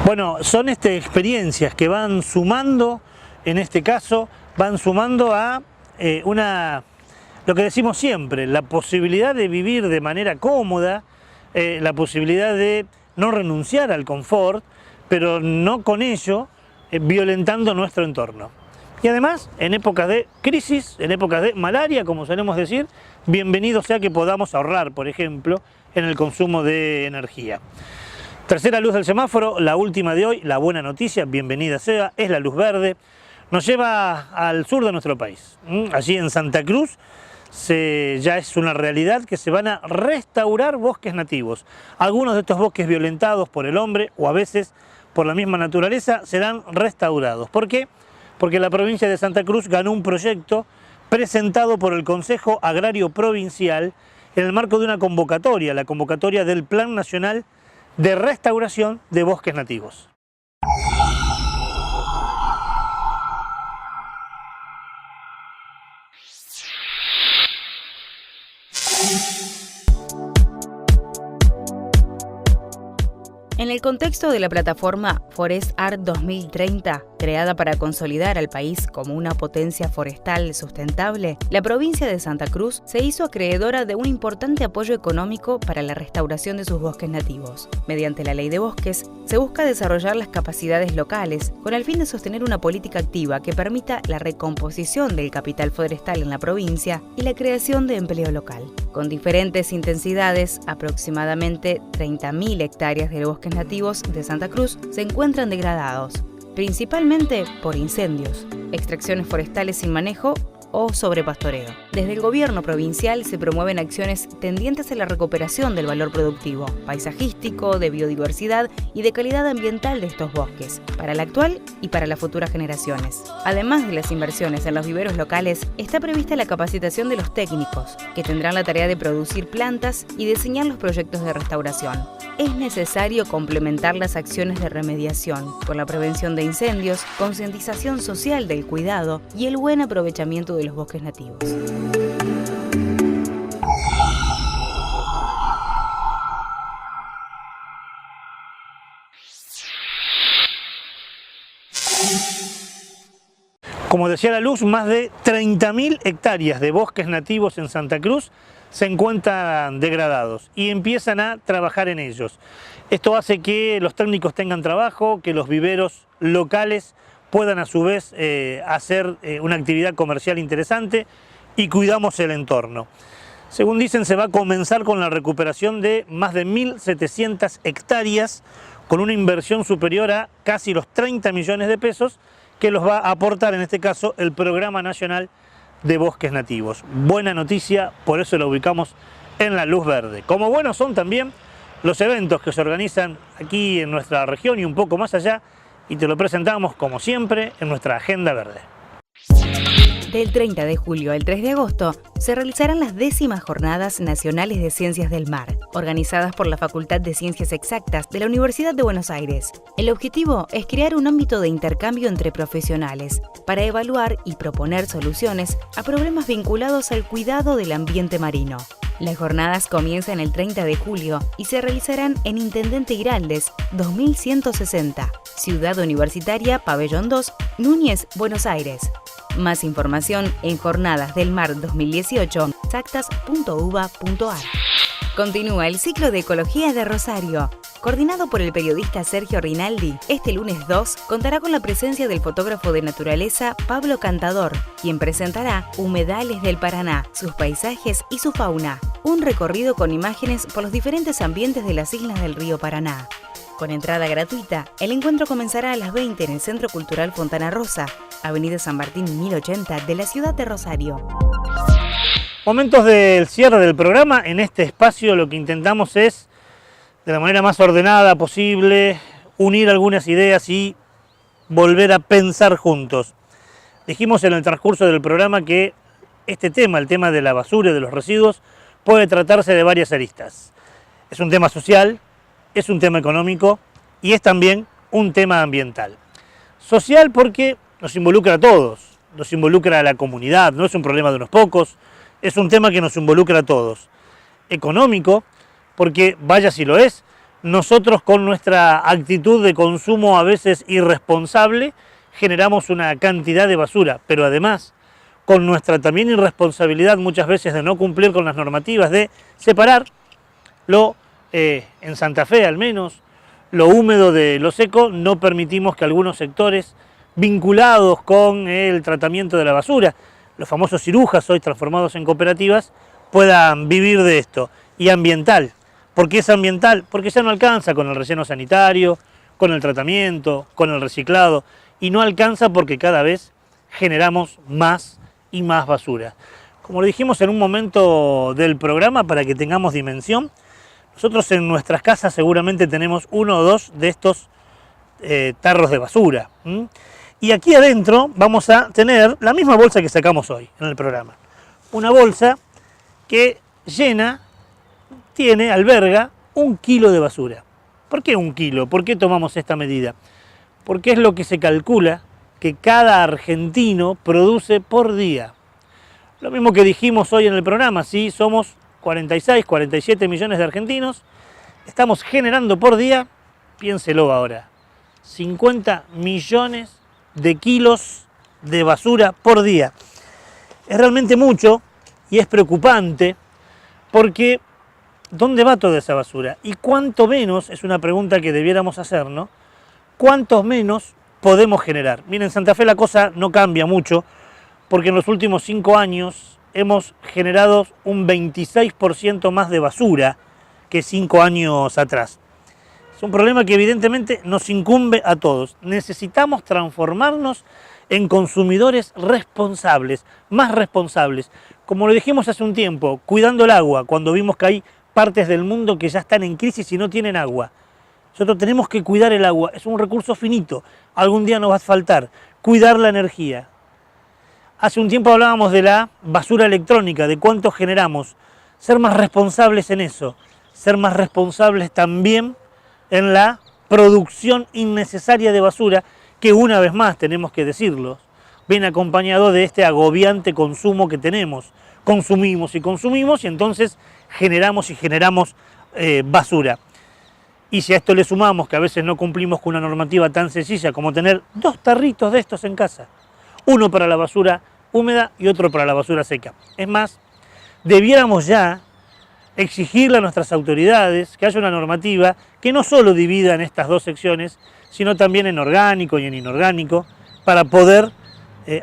Bueno, son experiencias que van sumando, en este caso, van sumando a lo que decimos siempre, la posibilidad de vivir de manera cómoda, la posibilidad de no renunciar al confort, pero no con ello violentando nuestro entorno. Y además, en épocas de crisis, en épocas de malaria, como solemos decir, bienvenido sea que podamos ahorrar, por ejemplo, en el consumo de energía. Tercera luz del semáforo, la última de hoy, la buena noticia, bienvenida sea, es la luz verde. Nos lleva al sur de nuestro país. Allí en Santa Cruz ya es una realidad que se van a restaurar bosques nativos. Algunos de estos bosques violentados por el hombre o a veces por la misma naturaleza serán restaurados. ¿Por qué? Porque la provincia de Santa Cruz ganó un proyecto presentado por el Consejo Agrario Provincial en el marco de una convocatoria, la convocatoria del Plan Nacional de Restauración de Bosques Nativos. En el contexto de la plataforma Forest Art 2030, creada para consolidar al país como una potencia forestal sustentable, la provincia de Santa Cruz se hizo acreedora de un importante apoyo económico para la restauración de sus bosques nativos. Mediante la Ley de Bosques, se busca desarrollar las capacidades locales con el fin de sostener una política activa que permita la recomposición del capital forestal en la provincia y la creación de empleo local. Con diferentes intensidades, aproximadamente 30.000 hectáreas de bosques nativos de Santa Cruz se encuentran degradados, principalmente por incendios, extracciones forestales sin manejo o sobrepastoreo. Desde el gobierno provincial se promueven acciones tendientes a la recuperación del valor productivo, paisajístico, de biodiversidad y de calidad ambiental de estos bosques, para el actual y para las futuras generaciones. Además de las inversiones en los viveros locales, está prevista la capacitación de los técnicos, que tendrán la tarea de producir plantas y diseñar los proyectos de restauración. Es necesario complementar las acciones de remediación con la prevención de incendios, concientización social del cuidado y el buen aprovechamiento de los bosques nativos. Como decía la Luz, más de 30.000 hectáreas de bosques nativos en Santa Cruz se encuentran degradados y empiezan a trabajar en ellos. Esto hace que los técnicos tengan trabajo, que los viveros locales puedan a su vez hacer una actividad comercial interesante y cuidamos el entorno. Según dicen, se va a comenzar con la recuperación de más de 1.700 hectáreas con una inversión superior a casi los 30 millones de pesos que los va a aportar en este caso el Programa Nacional de Bosques Nativos. Buena noticia, por eso la ubicamos en la Luz Verde. Como buenos son también los eventos que se organizan aquí en nuestra región y un poco más allá, y te lo presentamos como siempre en nuestra Agenda Verde. Del 30 de julio al 3 de agosto se realizarán las 10º Jornadas Nacionales de Ciencias del Mar, organizadas por la Facultad de Ciencias Exactas de la Universidad de Buenos Aires. El objetivo es crear un ámbito de intercambio entre profesionales para evaluar y proponer soluciones a problemas vinculados al cuidado del ambiente marino. Las jornadas comienzan el 30 de julio y se realizarán en Intendente Giraldes, 2160, Ciudad Universitaria, Pabellón 2, Núñez, Buenos Aires. Más información en Jornadas del Mar 2018, exactas.uba.ar. Continúa el ciclo de Ecología de Rosario. Coordinado por el periodista Sergio Rinaldi, este lunes 2 contará con la presencia del fotógrafo de naturaleza Pablo Cantador, quien presentará Humedales del Paraná, sus paisajes y su fauna. Un recorrido con imágenes por los diferentes ambientes de las islas del río Paraná. Con entrada gratuita, el encuentro comenzará a las 20 en el Centro Cultural Fontana Rosa, Avenida San Martín 1080 de la ciudad de Rosario. Momentos del cierre del programa. En este espacio lo que intentamos es, de la manera más ordenada posible, unir algunas ideas y volver a pensar juntos. Dijimos en el transcurso del programa que este tema, el tema de la basura y de los residuos, puede tratarse de varias aristas. Es un tema social, es un tema económico y es también un tema ambiental. Social porque nos involucra a todos, nos involucra a la comunidad, no es un problema de unos pocos, es un tema que nos involucra a todos. Económico porque, vaya si lo es, nosotros con nuestra actitud de consumo a veces irresponsable generamos una cantidad de basura, pero además con nuestra también irresponsabilidad muchas veces de no cumplir con las normativas de separar en Santa Fe al menos, lo húmedo de lo seco, no permitimos que algunos sectores vinculados con el tratamiento de la basura, los famosos cirujas hoy transformados en cooperativas, puedan vivir de esto. Y ambiental. ¿Por qué es ambiental? Porque ya no alcanza con el relleno sanitario, con el tratamiento, con el reciclado, y no alcanza porque cada vez generamos más y más basura. Como lo dijimos en un momento del programa, para que tengamos dimensión, nosotros en nuestras casas seguramente tenemos 1 o 2 de estos tarros de basura. Y aquí adentro vamos a tener la misma bolsa que sacamos hoy en el programa. Una bolsa que alberga 1 kilo de basura. ¿Por qué 1 kilo? ¿Por qué tomamos esta medida? Porque es lo que se calcula que cada argentino produce por día. Lo mismo que dijimos hoy en el programa, si somos 46, 47 millones de argentinos, estamos generando por día, piénselo ahora, 50 millones de kilos de basura por día. Es realmente mucho y es preocupante porque ¿dónde va toda esa basura? Y cuánto menos, es una pregunta que debiéramos hacernos, ¿cuántos menos podemos generar? Miren, en Santa Fe la cosa no cambia mucho porque en los últimos 5 años hemos generado un 26% más de basura que 5 años atrás. Es un problema que evidentemente nos incumbe a todos. Necesitamos transformarnos en consumidores responsables, más responsables. Como lo dijimos hace un tiempo, cuidando el agua, cuando vimos que hay partes del mundo que ya están en crisis y no tienen agua. Nosotros tenemos que cuidar el agua, es un recurso finito, algún día nos va a faltar. Cuidar la energía. Hace un tiempo hablábamos de la basura electrónica, de cuánto generamos. Ser más responsables en eso, ser más responsables también en la producción innecesaria de basura, que una vez más, tenemos que decirlo, viene acompañado de este agobiante consumo que tenemos. Consumimos y consumimos y entonces generamos y generamos basura. Y si a esto le sumamos que a veces no cumplimos con una normativa tan sencilla como tener 2 tarritos de estos en casa, uno para la basura húmeda y otro para la basura seca. Es más, debiéramos ya exigirle a nuestras autoridades que haya una normativa que no solo divida en estas 2 secciones, sino también en orgánico y en inorgánico, para poder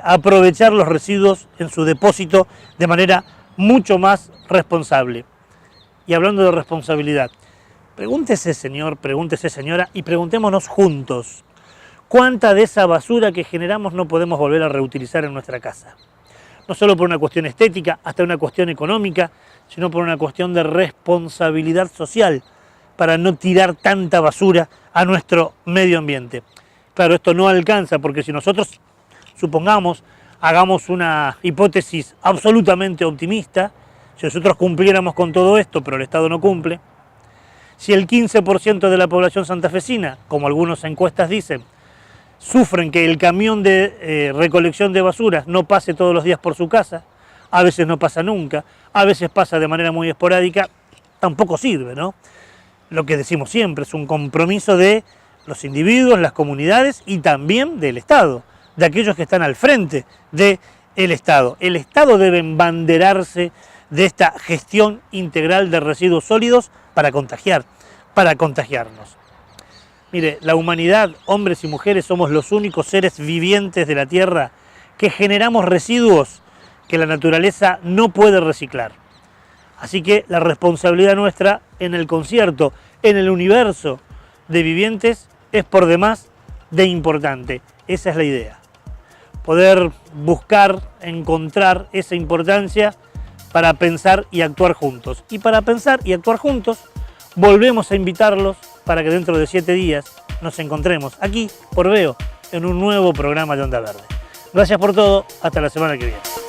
aprovechar los residuos en su depósito de manera mucho más responsable. Y hablando de responsabilidad, pregúntese señor, pregúntese señora y preguntémonos juntos, ¿cuánta de esa basura que generamos no podemos volver a reutilizar en nuestra casa? No solo por una cuestión estética, hasta una cuestión económica, sino por una cuestión de responsabilidad social, para no tirar tanta basura a nuestro medio ambiente. Claro, esto no alcanza, porque si nosotros, supongamos, hagamos una hipótesis absolutamente optimista, si nosotros cumpliéramos con todo esto, pero el Estado no cumple, si el 15% de la población santafesina, como algunas encuestas dicen, sufren que el camión de recolección de basuras no pase todos los días por su casa, a veces no pasa nunca, a veces pasa de manera muy esporádica, tampoco sirve, ¿no? Lo que decimos siempre, es un compromiso de los individuos, las comunidades y también del Estado, de aquellos que están al frente del Estado. El Estado debe embanderarse de esta gestión integral de residuos sólidos para contagiarnos. Mire, la humanidad, hombres y mujeres, somos los únicos seres vivientes de la Tierra que generamos residuos que la naturaleza no puede reciclar. Así que la responsabilidad nuestra en el concierto, en el universo de vivientes, es por demás de importante. Esa es la idea. Poder buscar, encontrar esa importancia para pensar y actuar juntos. Y para pensar y actuar juntos, volvemos a invitarlos para que dentro de 7 días nos encontremos aquí por Veo en un nuevo programa de Onda Verde. Gracias por todo, hasta la semana que viene.